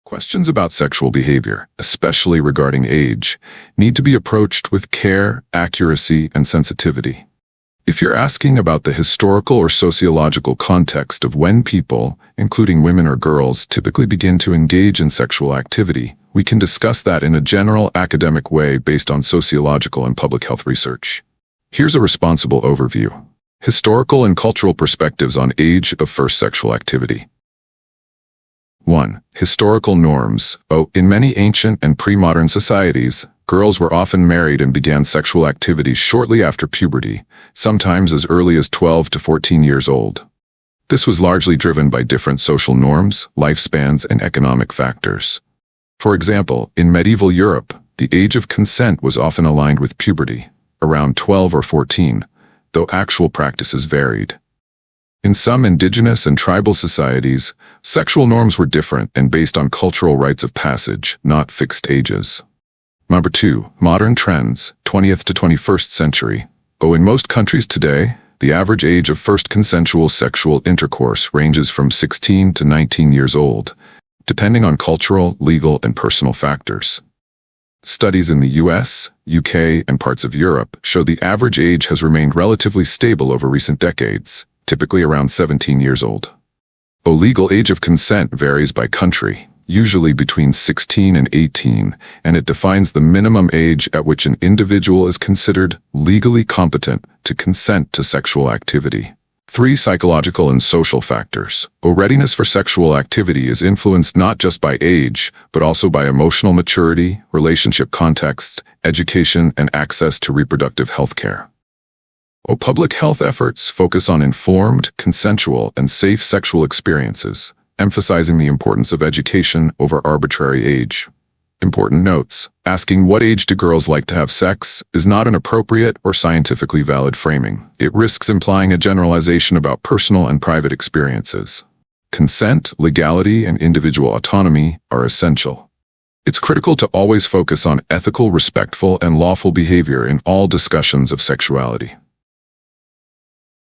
Questions about sexual behavior, especially regarding age, need to be approached with care, accuracy, and sensitivity. If you're asking about the historical or sociological context of when people, including women or girls, typically begin to engage in sexual activity, we can discuss that in a general academic way based on sociological and public health research. Here's a responsible overview. Historical and cultural perspectives on age of first sexual activity. 1. Historical norms. In many ancient and pre-modern societies, girls were often married and began sexual activities shortly after puberty, sometimes as early as 12 to 14 years old. This was largely driven by different social norms, lifespans, and economic factors. For example, in medieval Europe, the age of consent was often aligned with puberty, around 12 or 14, though actual practices varied. In some indigenous and tribal societies, sexual norms were different and based on cultural rites of passage, not fixed ages. Number 2. Modern trends, 20th to 21st century. In most countries today, the average age of first consensual sexual intercourse ranges from 16 to 19 years old, depending on cultural, legal, and personal factors. Studies in the US, UK, and parts of Europe show the average age has remained relatively stable over recent decades, typically around 17 years old. Legal age of consent varies by country, usually between 16 and 18, and it defines the minimum age at which an individual is considered legally competent to consent to sexual activity. 3. Psychological and social factors. Readiness for sexual activity is influenced not just by age, but also by emotional maturity, relationship context, education, and access to reproductive health care. Public health efforts focus on informed, consensual, and safe sexual experiences, emphasizing the importance of education over arbitrary age. Important notes: asking what age do girls like to have sex is not an appropriate or scientifically valid framing. It risks implying a generalization about personal and private experiences. Consent, legality, and individual autonomy are essential. It's critical to always focus on ethical, respectful, and lawful behavior in all discussions of sexuality.